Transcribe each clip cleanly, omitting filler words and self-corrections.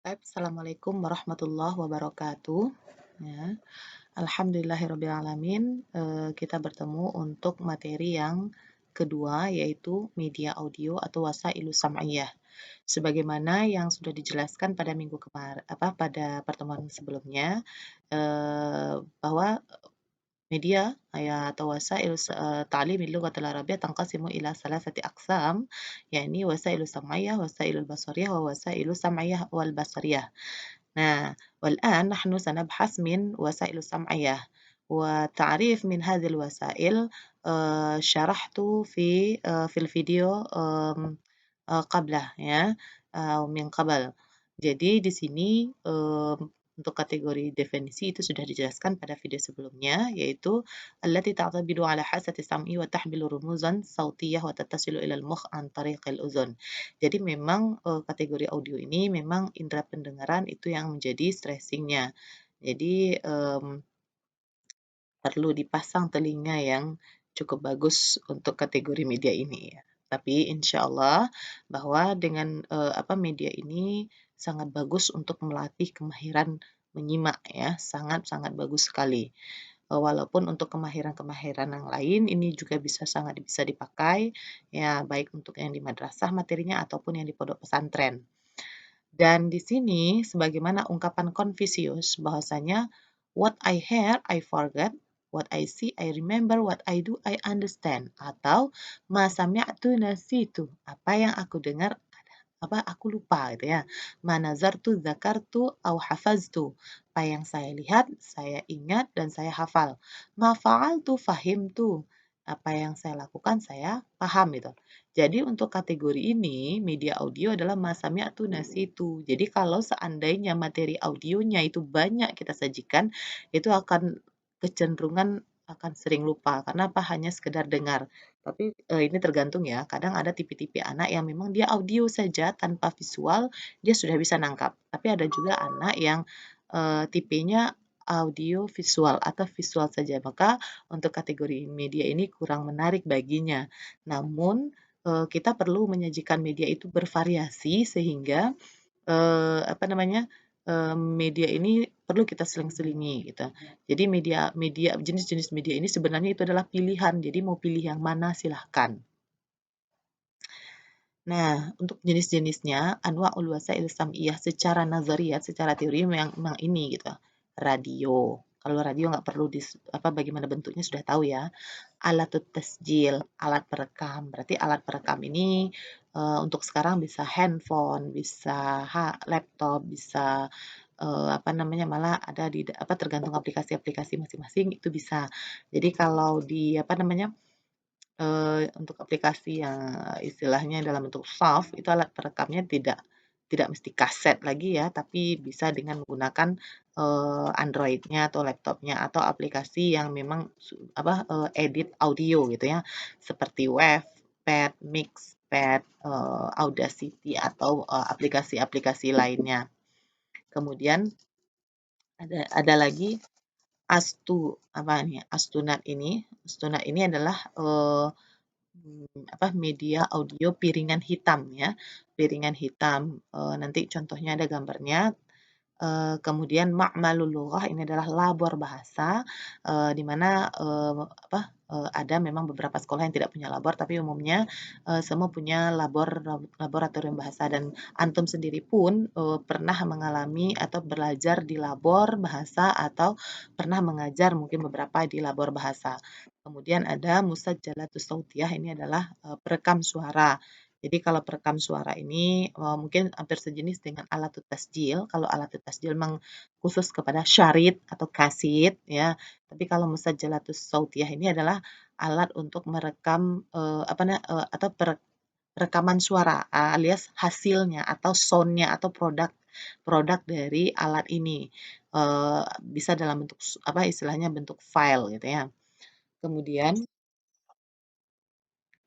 Baik, Assalamualaikum warahmatullahi wabarakatuh. Ya, alhamdulillahirrabbilalamin, kita bertemu untuk materi yang kedua, yaitu media audio atau wasailus sam'iyah. Sebagaimana yang sudah dijelaskan pada pada pertemuan sebelumnya, bahwa media atau ta'lim اللغة العربية تنقسم إلى ثلاثة أقسام يعني وسائل سمعية وسائل البصرية ووسائل سمعية والبصرية. Nah, والآن نحن سنبحث من وسائل السمعية وتعريف من هذه الوسائل شرحت في الفيديو قبله ya min qabl. Jadi di sini untuk kategori definisi itu sudah dijelaskan pada video sebelumnya yaitu allati ta'tabidu ala hasati sam'i wa tahmilu rumuzan sautiyah wa tattasilu ila al-mukh an tariqil uzun. Jadi memang kategori audio ini memang indera pendengaran itu yang menjadi stressingnya. Jadi perlu dipasang telinga yang cukup bagus untuk kategori media ini ya. Tapi insya Allah bahwa dengan media ini sangat bagus untuk melatih kemahiran menyimak ya, sangat-sangat bagus sekali. Walaupun untuk kemahiran-kemahiran yang lain ini juga sangat bisa dipakai ya, baik untuk yang di madrasah materinya ataupun yang di pondok pesantren. Dan di sini sebagaimana ungkapan Confucius bahwasanya what I hear I forget, what I see I remember, what I do I understand atau ma sami'tu nasitu, apa yang aku dengar aku lupa gitu ya. Ma nazartu dzakartu au hafaztu. Apa yang saya lihat, saya ingat dan saya hafal. Ma fa'altu fahimtu. Apa yang saya lakukan, saya paham gitu. Jadi untuk kategori ini, media audio adalah ma sami'tu nasitu. Jadi kalau seandainya materi audionya itu banyak kita sajikan, itu akan kecenderungan akan sering lupa. Karena apa? Hanya sekedar dengar. Tapi, ini tergantung ya, kadang ada tipe-tipe anak yang memang dia audio saja tanpa visual, dia sudah bisa nangkap. Tapi ada juga anak yang, tipenya audio visual atau visual saja, maka untuk kategori media ini kurang menarik baginya. Namun, kita perlu menyajikan media itu bervariasi sehingga, media ini perlu kita seling-selingi gitu. Jadi jenis-jenis media ini sebenarnya itu adalah pilihan, jadi mau pilih yang mana silahkan. Nah, untuk jenis-jenisnya, anwa'ul wasail sam'iyah secara nazariyat, secara teori memang ini gitu. Radio. Kalau radio nggak perlu bagaimana bentuknya sudah tahu ya. Alatut tasjil, alat perekam. Berarti alat perekam ini untuk sekarang bisa handphone, bisa laptop, bisa malah ada tergantung aplikasi-aplikasi masing-masing itu bisa. Jadi kalau di untuk aplikasi yang istilahnya dalam bentuk soft, itu alat perekamnya tidak mesti kaset lagi ya, tapi bisa dengan menggunakan, Android-nya atau laptopnya atau aplikasi yang memang edit audio gitu ya, seperti Wavepad, Mixpad, Audacity atau, aplikasi-aplikasi lainnya. Kemudian ada lagi Astunat ini. Astunat ini adalah, media audio piringan hitam ya, piringan hitam, nanti contohnya ada gambarnya. Kemudian Ma'malul Lughah ini adalah labor bahasa, di mana, ada memang beberapa sekolah yang tidak punya labor, tapi umumnya, semua punya laboratorium bahasa dan antum sendiri pun, pernah mengalami atau belajar di labor bahasa atau pernah mengajar mungkin beberapa di labor bahasa. Kemudian ada musajjalatus sautiyah, ini adalah, perekam suara. Jadi kalau perekam suara ini, mungkin hampir sejenis dengan alatut tasjil. Kalau alatut tasjil memang khusus kepada syarit atau kaset ya. Tapi kalau musajjalatus sautiyah ini adalah alat untuk merekam, atau perekaman suara alias hasilnya atau sound-nya atau produk produk dari alat ini. Bisa dalam bentuk istilahnya bentuk file gitu ya. Kemudian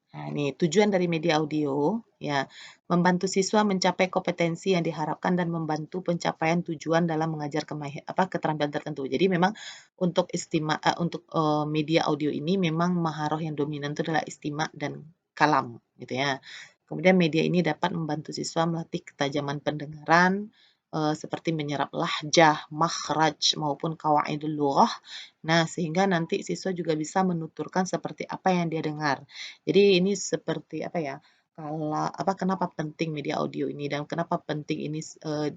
nah, ini tujuan dari media audio ya, membantu siswa mencapai kompetensi yang diharapkan dan membantu pencapaian tujuan dalam mengajar keterampilan tertentu. Jadi memang untuk media audio ini memang maharoh yang dominan itu adalah istima' dan kalam gitu ya. Kemudian media ini dapat membantu siswa melatih ketajaman pendengaran, seperti menyerap lahjah, makhraj, maupun qawaidul lughah. Nah, sehingga nanti siswa juga bisa menuturkan seperti apa yang dia dengar. Jadi ini seperti apa ya, kenapa penting media audio ini dan kenapa penting ini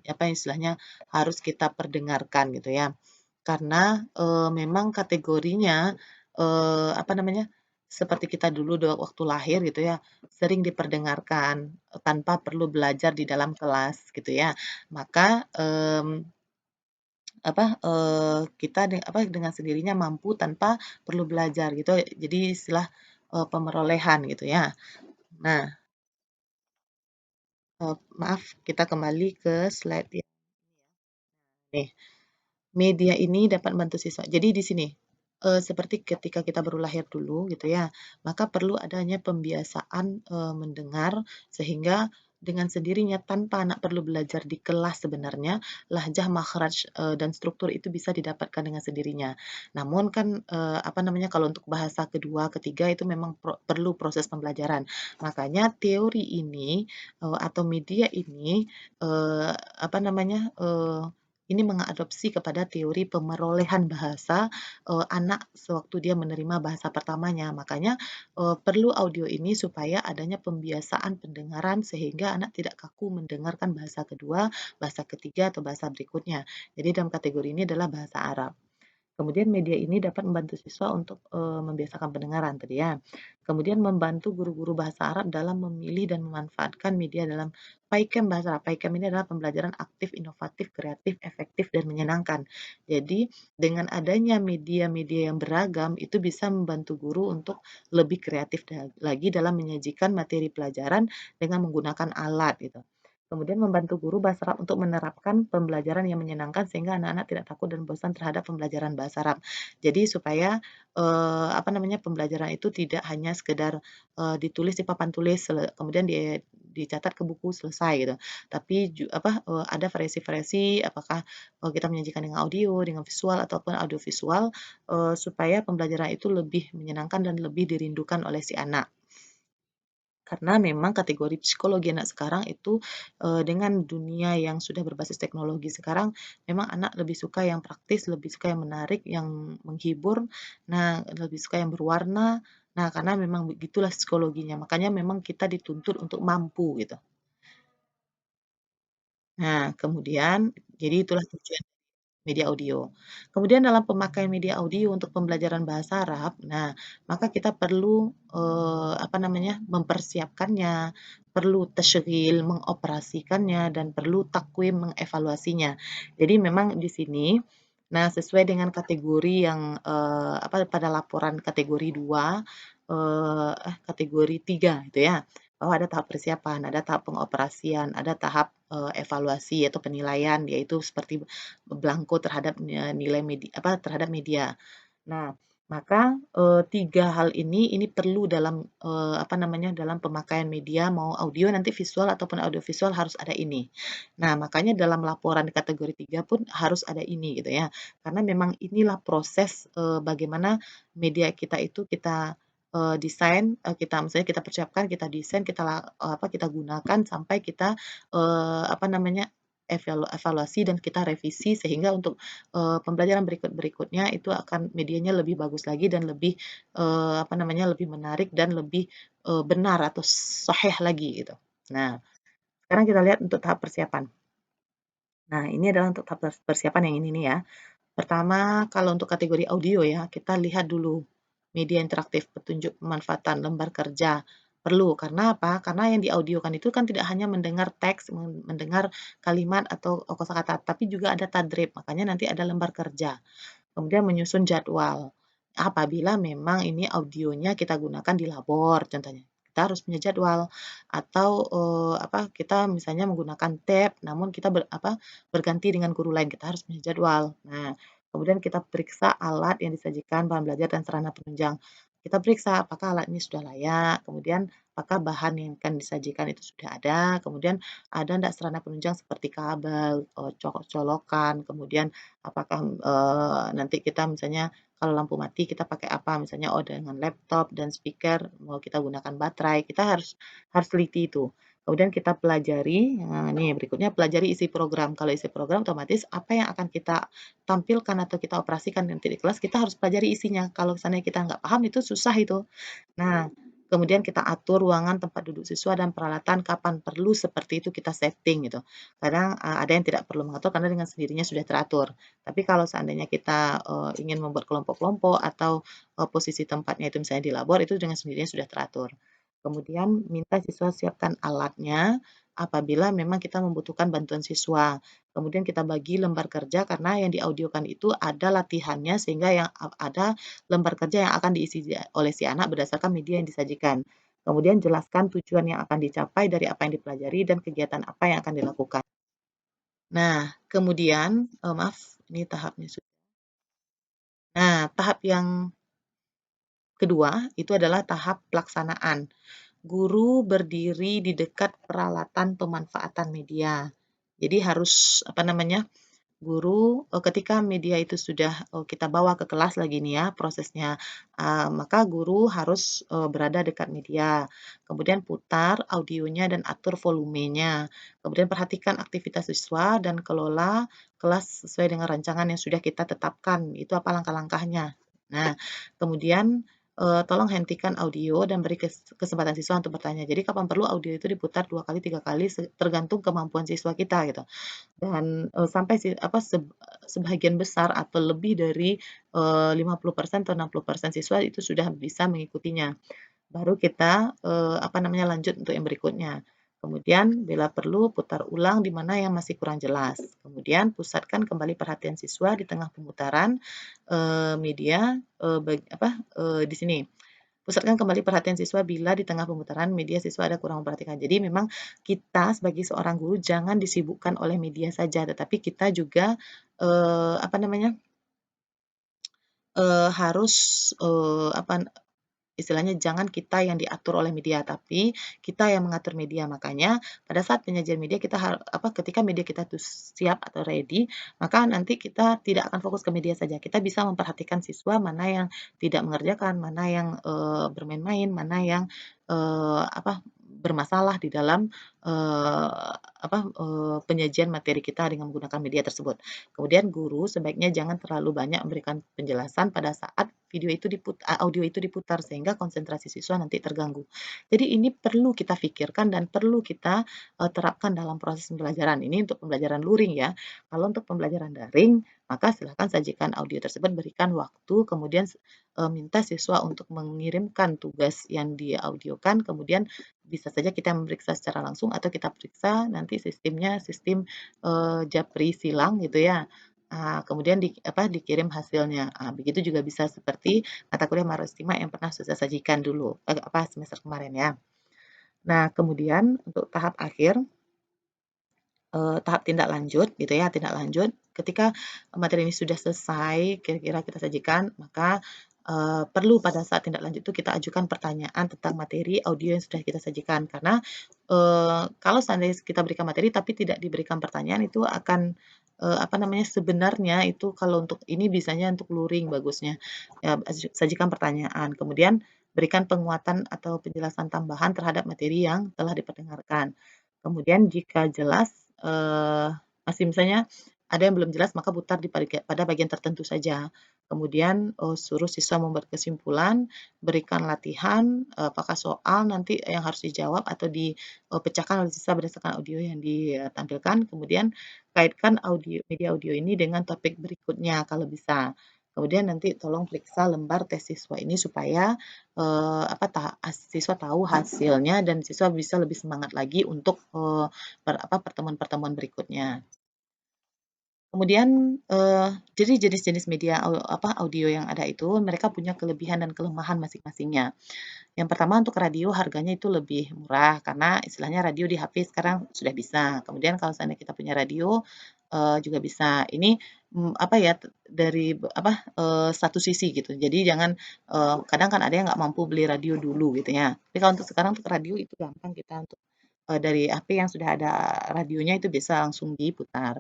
apa istilahnya harus kita perdengarkan gitu ya. Karena, memang kategorinya, apa namanya, seperti kita dulu waktu lahir gitu ya, sering diperdengarkan, tanpa perlu belajar di dalam kelas gitu ya. Maka, kita dengan sendirinya mampu tanpa perlu belajar gitu. Jadi istilah, pemerolehan gitu ya. Nah, maaf kita kembali ke slide yang nih. Media ini dapat membantu siswa. Jadi di sini, seperti ketika kita baru lahir dulu gitu ya, maka perlu adanya pembiasaan, mendengar sehingga dengan sendirinya tanpa anak perlu belajar di kelas sebenarnya, lahjah, makhraj, dan struktur itu bisa didapatkan dengan sendirinya. Namun kan, apa namanya, kalau untuk bahasa kedua, ketiga itu memang perlu proses pembelajaran. Makanya teori ini, atau media ini, apa namanya, ini mengadopsi kepada teori pemerolehan bahasa, anak sewaktu dia menerima bahasa pertamanya. Makanya, perlu audio ini supaya adanya pembiasaan pendengaran sehingga anak tidak kaku mendengarkan bahasa kedua, bahasa ketiga, atau bahasa berikutnya. Jadi dalam kategori ini adalah bahasa Arab. Kemudian media ini dapat membantu siswa untuk, membiasakan pendengaran tadi ya. Kemudian membantu guru-guru bahasa Arab dalam memilih dan memanfaatkan media dalam PAIKM bahasa Arab. PAIKM ini adalah pembelajaran aktif, inovatif, kreatif, efektif, dan menyenangkan. Jadi dengan adanya media-media yang beragam itu bisa membantu guru untuk lebih kreatif lagi dalam menyajikan materi pelajaran dengan menggunakan alat gitu. Kemudian membantu guru bahasa Arab untuk menerapkan pembelajaran yang menyenangkan sehingga anak-anak tidak takut dan bosan terhadap pembelajaran bahasa Arab. Jadi supaya, apa namanya, pembelajaran itu tidak hanya sekedar, ditulis di papan tulis kemudian dicatat ke buku selesai gitu. Tapi ada variasi-variasi apakah, kita menyajikan dengan audio, dengan visual ataupun audiovisual, supaya pembelajaran itu lebih menyenangkan dan lebih dirindukan oleh si anak. Karena memang kategori psikologi anak sekarang itu, dengan dunia yang sudah berbasis teknologi sekarang, memang anak lebih suka yang praktis, lebih suka yang menarik, yang menghibur, nah lebih suka yang berwarna. Nah, karena memang begitulah psikologinya, makanya memang kita dituntut untuk mampu gitu. Nah, kemudian jadi itulah tujuan media audio. Kemudian dalam pemakaian media audio untuk pembelajaran bahasa Arab, nah maka kita perlu, apa namanya, mempersiapkannya, perlu tasyghil, mengoperasikannya, dan perlu takwim, mengevaluasinya. Jadi memang di sini, nah sesuai dengan kategori yang, pada laporan kategori 2, kategori 3 gitu ya, bahwa ada tahap persiapan, ada tahap pengoperasian, ada tahap, evaluasi atau penilaian, yaitu seperti belangko terhadap, terhadap media. Nah, maka, 3 hal ini perlu dalam, apa namanya, dalam pemakaian media mau audio nanti visual ataupun audiovisual harus ada ini. Nah, makanya dalam laporan di kategori 3 pun harus ada ini gitu ya. Karena memang inilah proses, bagaimana media kita itu kita, desain, misalnya kita persiapkan, kita desain, kita gunakan sampai kita, apa namanya, evaluasi dan kita revisi sehingga untuk pembelajaran berikutnya itu akan medianya lebih bagus lagi dan lebih, apa namanya, lebih menarik dan lebih, benar atau sahih lagi gitu. Nah, sekarang kita lihat untuk tahap persiapan. Nah, ini adalah untuk tahap persiapan yang ini nih ya. Pertama, kalau untuk kategori audio ya, kita lihat dulu media interaktif, petunjuk pemanfaatan, lembar kerja. Perlu, karena apa? Karena yang diaudiokan itu kan tidak hanya mendengar teks, mendengar kalimat atau kosakata, tapi juga ada tadrib, makanya nanti ada lembar kerja. Kemudian menyusun jadwal. Apabila memang ini audionya kita gunakan di labor contohnya, kita harus punya jadwal atau, kita misalnya menggunakan tab namun kita berganti dengan guru lain, kita harus punya jadwal. Nah, kemudian kita periksa alat yang disajikan, bahan belajar dan sarana penunjang. Kita periksa apakah alat ini sudah layak, kemudian apakah bahan yang akan disajikan itu sudah ada, kemudian ada enggak sarana penunjang seperti kabel, colokan, kemudian apakah, nanti kita misalnya kalau lampu mati kita pakai apa, misalnya, dengan laptop dan speaker mau kita gunakan baterai, kita harus harus teliti itu. Kemudian kita pelajari, nih berikutnya pelajari isi program. Kalau isi program otomatis apa yang akan kita tampilkan atau kita operasikan nanti di kelas, kita harus pelajari isinya. Kalau seandainya kita nggak paham itu susah itu. Nah, kemudian kita atur ruangan tempat duduk siswa dan peralatan kapan perlu seperti itu kita setting gitu. Kadang ada yang tidak perlu mengatur karena dengan sendirinya sudah teratur. Tapi kalau seandainya kita ingin membuat kelompok-kelompok atau posisi tempatnya itu misalnya di labor itu dengan sendirinya sudah teratur. Kemudian minta siswa siapkan alatnya apabila memang kita membutuhkan bantuan siswa. Kemudian kita bagi lembar kerja karena yang diaudiokan itu ada latihannya sehingga yang ada lembar kerja yang akan diisi oleh si anak berdasarkan media yang disajikan. Kemudian jelaskan tujuan yang akan dicapai dari apa yang dipelajari dan kegiatan apa yang akan dilakukan. Nah, kemudian, maaf, ini tahapnya nah, tahap yang kedua itu adalah tahap pelaksanaan. Guru berdiri di dekat peralatan pemanfaatan media. Jadi harus, apa namanya, guru, ketika media itu sudah, kita bawa ke kelas lagi nih ya prosesnya, maka guru harus, berada dekat media. Kemudian putar audionya dan atur volumenya. Kemudian perhatikan aktivitas siswa dan kelola kelas sesuai dengan rancangan yang sudah kita tetapkan, itu apa langkah-langkahnya. Nah, kemudian, tolong hentikan audio dan beri kesempatan siswa untuk bertanya. Jadi kapan perlu audio itu diputar 2 kali, 3 kali tergantung kemampuan siswa kita gitu. Dan, sampai sebagian besar atau lebih dari, 50% atau 60% siswa itu sudah bisa mengikutinya. Baru kita, apa namanya, lanjut untuk yang berikutnya. Kemudian bila perlu putar ulang di mana yang masih kurang jelas. Kemudian pusatkan kembali perhatian siswa di tengah pemutaran, media, di sini. Pusatkan kembali perhatian siswa bila di tengah pemutaran media siswa ada kurang memperhatikan. Jadi memang kita sebagai seorang guru jangan disibukkan oleh media saja, tetapi kita juga, apa namanya, harus, apa istilahnya jangan kita yang diatur oleh media, tapi kita yang mengatur media. Makanya pada saat penyajian media kita ketika media kita tuh siap atau ready, maka nanti kita tidak akan fokus ke media saja. Kita bisa memperhatikan siswa mana yang tidak mengerjakan, mana yang, bermain-main, mana yang, bermasalah di dalam, penyajian materi kita dengan menggunakan media tersebut. Kemudian guru sebaiknya jangan terlalu banyak memberikan penjelasan pada saat audio itu diputar sehingga konsentrasi siswa nanti terganggu. Jadi ini perlu kita pikirkan dan perlu kita, terapkan dalam proses pembelajaran. Ini untuk pembelajaran luring ya. Kalau untuk pembelajaran daring, maka silakan sajikan audio tersebut, berikan waktu, kemudian, minta siswa untuk mengirimkan tugas yang diaudiokan, kemudian bisa saja kita memeriksa secara langsung atau kita periksa nanti sistemnya sistem, japri silang gitu ya. Kemudian dikirim hasilnya. Begitu juga bisa seperti mata kuliah Maristima yang pernah saya sajikan dulu, semester kemarin ya. Nah, kemudian untuk tahap akhir, tahap tindak lanjut gitu ya, tindak lanjut ketika materi ini sudah selesai, kira-kira kita sajikan, maka, perlu pada saat tindak lanjut itu kita ajukan pertanyaan tentang materi audio yang sudah kita sajikan. Karena, kalau seandainya kita berikan materi tapi tidak diberikan pertanyaan itu akan, sebenarnya itu kalau untuk ini bisanya untuk luring bagusnya, sajikan pertanyaan, kemudian berikan penguatan atau penjelasan tambahan terhadap materi yang telah diperdengarkan. Kemudian jika jelas, masih misalnya ada yang belum jelas maka putar pada bagian tertentu saja. Kemudian, suruh siswa membuat kesimpulan, berikan latihan, apakah soal nanti yang harus dijawab atau dipecahkan oleh siswa berdasarkan audio yang ditampilkan. Kemudian kaitkan media audio ini dengan topik berikutnya kalau bisa. Kemudian nanti tolong periksa lembar tes siswa ini supaya, siswa tahu hasilnya dan siswa bisa lebih semangat lagi untuk, pertemuan-pertemuan berikutnya. Kemudian, jadi jenis-jenis media audio yang ada itu mereka punya kelebihan dan kelemahan masing-masingnya. Yang pertama untuk radio harganya itu lebih murah karena istilahnya radio di HP sekarang sudah bisa. Kemudian kalau seandainya kita punya radio, juga bisa. Ini, dari satu sisi gitu. Jadi jangan, kadang kan ada yang nggak mampu beli radio dulu gitu ya. Tapi kalau untuk sekarang untuk radio itu gampang kita untuk, dari HP yang sudah ada radionya itu bisa langsung diputar.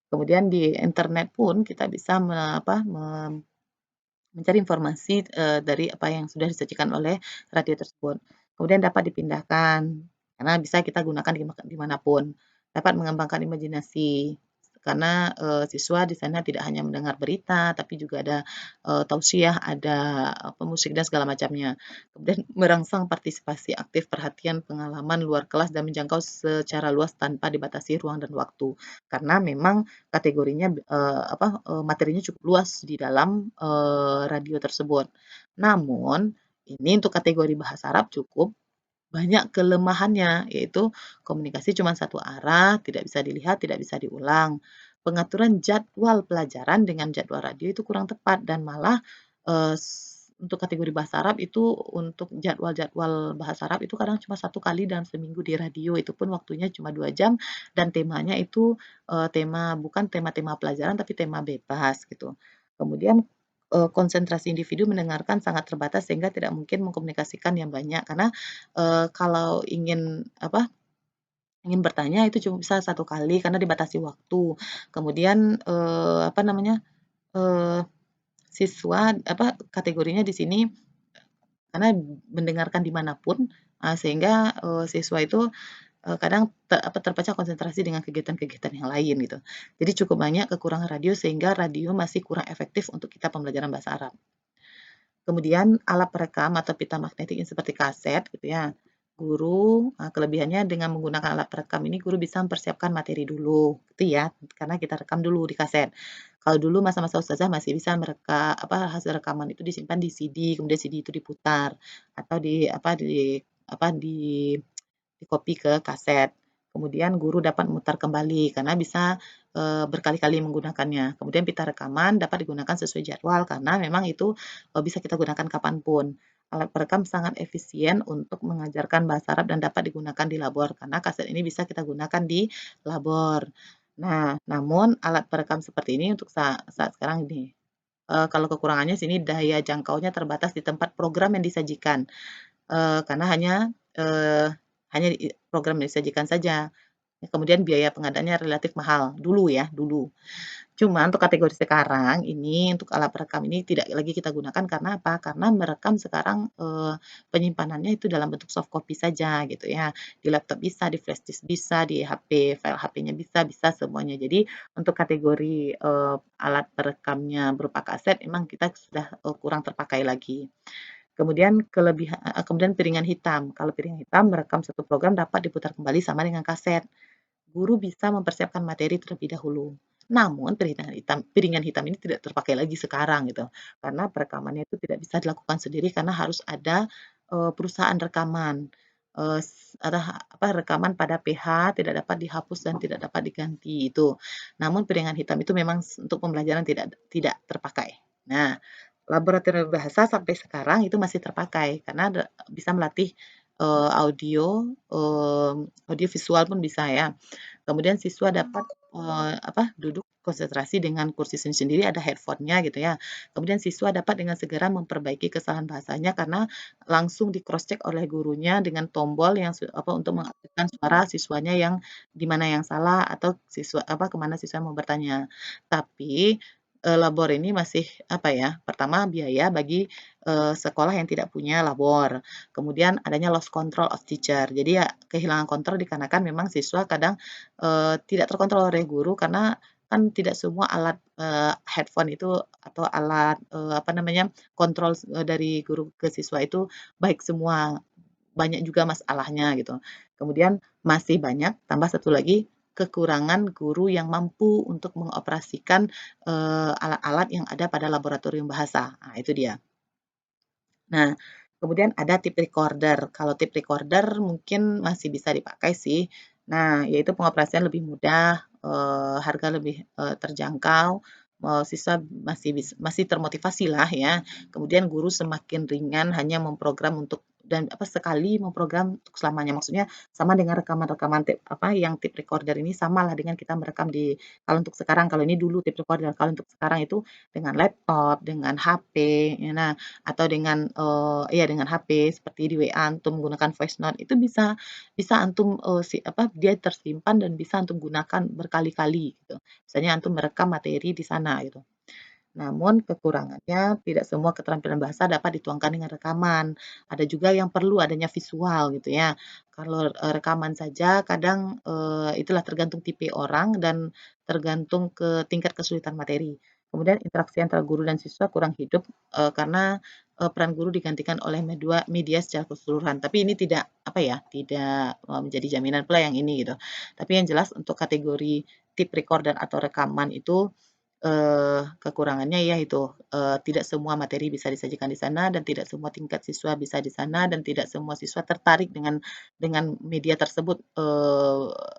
Kemudian di internet pun kita bisa mencari informasi, dari apa yang sudah disajikan oleh radio tersebut. Kemudian dapat dipindahkan. karena bisa kita gunakan di mana pun. Dapat mengembangkan imajinasi, karena, siswa di sana tidak hanya mendengar berita, tapi juga ada, tausiah, ada apa, musik dan segala macamnya. Kemudian merangsang partisipasi aktif, perhatian, pengalaman luar kelas dan menjangkau secara luas tanpa dibatasi ruang dan waktu. Karena memang kategorinya, materinya cukup luas di dalam, radio tersebut. Namun, ini untuk kategori bahasa Arab cukup banyak kelemahannya, yaitu komunikasi cuma satu arah, tidak bisa dilihat, tidak bisa diulang. Pengaturan jadwal pelajaran dengan jadwal radio itu kurang tepat dan malah, untuk kategori bahasa Arab itu untuk jadwal-jadwal bahasa Arab itu kadang cuma satu kali dalam seminggu di radio, itu pun waktunya cuma 2 jam dan temanya itu, bukan tema-tema pelajaran tapi tema bebas gitu. Kemudian, konsentrasi individu mendengarkan sangat terbatas sehingga tidak mungkin mengkomunikasikan yang banyak karena kalau ingin bertanya itu cuma bisa satu kali karena dibatasi waktu. Kemudian, eee, siswa kategorinya di sini karena mendengarkan di mana pun, sehingga, siswa itu, kadang terpecah konsentrasi dengan kegiatan-kegiatan yang lain gitu. Jadi cukup banyak kekurangan radio sehingga radio masih kurang efektif untuk kita pembelajaran bahasa Arab. Kemudian alat perekam atau pita magnetik yang seperti kaset gitu ya. Kelebihannya dengan menggunakan alat perekam ini guru bisa mempersiapkan materi dulu gitu ya, karena kita rekam dulu di kaset. Kalau dulu masa-masa ustazah masih bisa hasil rekaman itu disimpan di CD, kemudian CD itu diputar atau di-copy ke kaset. Kemudian guru dapat memutar kembali karena bisa, berkali-kali menggunakannya. Kemudian pita rekaman dapat digunakan sesuai jadwal karena memang itu, bisa kita gunakan kapan pun. Alat perekam sangat efisien untuk mengajarkan bahasa Arab dan dapat digunakan di labor karena kaset ini bisa kita gunakan di labor. Nah, namun alat perekam seperti ini untuk saat sekarang ini, kalau kekurangannya sini daya jangkaunya terbatas di tempat program yang disajikan. Karena hanya program yang disajikan saja. Kemudian biaya pengadaannya relatif mahal, dulu ya, dulu. Cuma untuk kategori sekarang ini, untuk alat perekam ini tidak lagi kita gunakan karena apa? Karena merekam sekarang, penyimpanannya itu dalam bentuk soft copy saja gitu ya. Di laptop bisa, di flash disk bisa, di HP, file HP-nya bisa, bisa semuanya. Jadi untuk kategori, alat perekamnya berupa kaset memang kita sudah, kurang terpakai lagi. Kemudian piringan hitam. Kalau piringan hitam merekam satu program dapat diputar kembali sama dengan kaset. Guru bisa mempersiapkan materi terlebih dahulu. Namun piringan hitam ini tidak terpakai lagi sekarang gitu, karena perekamannya itu tidak bisa dilakukan sendiri karena harus ada, perusahaan rekaman, rekaman pada PH tidak dapat dihapus dan tidak dapat diganti itu. Namun piringan hitam itu memang untuk pembelajaran tidak tidak terpakai. Nah, laboratorium bahasa sampai sekarang itu masih terpakai karena bisa melatih, audio visual pun bisa ya. Kemudian siswa dapat, duduk konsentrasi dengan kursi sendiri, ada headphone-nya gitu ya. Kemudian siswa dapat dengan segera memperbaiki kesalahan bahasanya karena langsung di-cross check oleh gurunya dengan tombol yang untuk mengaktifkan suara siswanya yang di mana yang salah atau ke mana siswa mau bertanya. Tapi, labor ini masih pertama biaya bagi, sekolah yang tidak punya labor. Kemudian adanya lost control of teacher. Jadi ya kehilangan kontrol dikarenakan memang siswa kadang tidak terkontrol oleh guru karena kan tidak semua alat, headphone itu atau alat, kontrol dari guru ke siswa itu baik semua, banyak juga masalahnya gitu. Kemudian masih banyak tambah satu lagi, kekurangan guru yang mampu untuk mengoperasikan, alat-alat yang ada pada laboratorium bahasa. Nah itu dia. Nah, kemudian ada tape recorder. Kalau tape recorder mungkin masih bisa dipakai sih. Nah, yaitu pengoperasian lebih mudah, harga lebih, terjangkau, siswa masih termotivasi lah ya. Kemudian guru semakin ringan hanya memprogram sekali memprogram untuk selamanya. Maksudnya sama dengan rekaman-rekaman yang tape recorder ini samalah dengan kita merekam kalau untuk sekarang, kalau ini dulu tape recorder, kalau untuk sekarang itu dengan laptop, dengan HP, ya. Nah, atau dengan HP seperti di WA antum menggunakan voice note itu bisa bisa antum, dia tersimpan dan bisa antum gunakan berkali-kali gitu. Misalnya antum merekam materi di sana gitu. Namun kekurangannya tidak semua keterampilan bahasa dapat dituangkan dengan rekaman. Ada juga yang perlu adanya visual gitu ya. Kalau, rekaman saja kadang, itulah tergantung tipe orang dan tergantung ke tingkat kesulitan materi. Kemudian interaksi antara guru dan siswa kurang hidup, karena, peran guru digantikan oleh media secara keseluruhan. Tapi ini tidak, apa ya, tidak, menjadi jaminan pula yang ini gitu. Tapi yang jelas untuk kategori tape recorder atau rekaman itu, kekurangannya ya itu, tidak semua materi bisa disajikan di sana dan tidak semua tingkat siswa bisa di sana dan tidak semua siswa tertarik dengan media tersebut,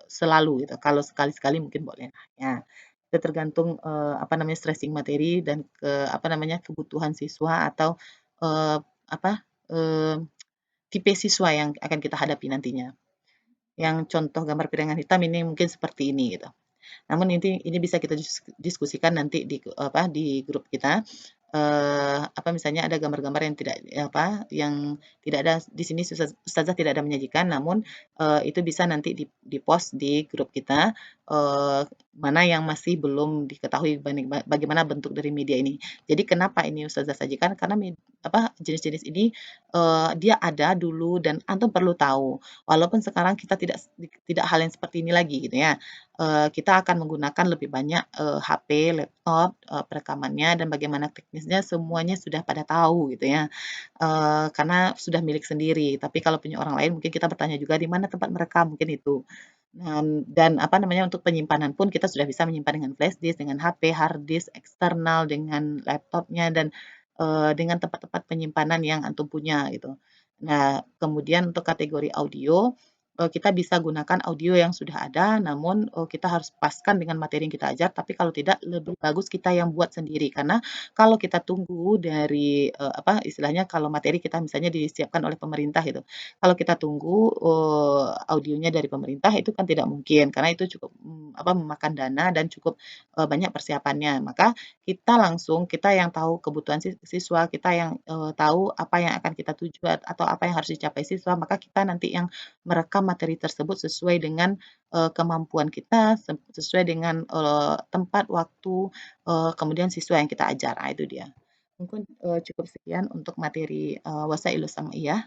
selalu gitu. Kalau sekali-sekali mungkin boleh. Ya, itu tergantung, apa namanya, stressing materi dan apa namanya, kebutuhan siswa atau, eee, apa, eee, tipe siswa yang akan kita hadapi nantinya. Yang contoh gambar piringan hitam ini mungkin seperti ini gitu. Namun ini bisa kita diskusikan nanti di grup kita. Apa misalnya ada gambar-gambar yang tidak apa, yang tidak ada di sini ustazah tidak ada menyajikan, namun, itu bisa nanti di-post di grup kita, eee, mana yang masih belum diketahui bagaimana bentuk dari media ini. Jadi kenapa ini ustazah sajikan, karena jenis-jenis ini, dia ada dulu dan antum perlu tahu. Walaupun sekarang kita tidak hal yang seperti ini lagi gitu ya. Kita akan menggunakan lebih banyak, HP, laptop, perekamannya dan bagaimana teknisnya semuanya sudah pada tahu gitu ya, karena sudah milik sendiri. Tapi kalau punya orang lain mungkin kita bertanya juga, "Di mana tempat merekam?" Mungkin itu. Dan apa namanya, untuk penyimpanan pun kita sudah bisa menyimpan dengan flash disk, dengan HP, hard disk eksternal, dengan laptopnya dan, dengan tempat-tempat penyimpanan yang antum punya gitu. Nah, kemudian untuk kategori audio, kita bisa gunakan audio yang sudah ada, namun, kita harus paskan dengan materi yang kita ajar, tapi kalau tidak lebih bagus kita yang buat sendiri. Karena kalau kita tunggu dari, apa istilahnya, kalau materi kita misalnya disiapkan oleh pemerintah gitu, kalau kita tunggu, audionya dari pemerintah itu kan tidak mungkin, karena itu cukup, apa, memakan dana dan cukup, banyak persiapannya. Maka kita yang tahu kebutuhan siswa, kita yang, tahu apa yang akan kita tuju atau apa yang harus dicapai siswa, maka kita nanti yang merekam materi tersebut sesuai dengan, kemampuan kita, sesuai dengan, tempat, waktu, kemudian siswa yang kita ajar. Nah, itu dia. Mungkin, cukup sekian untuk materi, Wasailus Sam'iyah.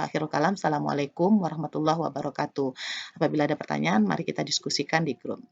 Akhirul kalam, Assalamualaikum warahmatullahi wabarakatuh. Apabila ada pertanyaan, mari kita diskusikan di grup.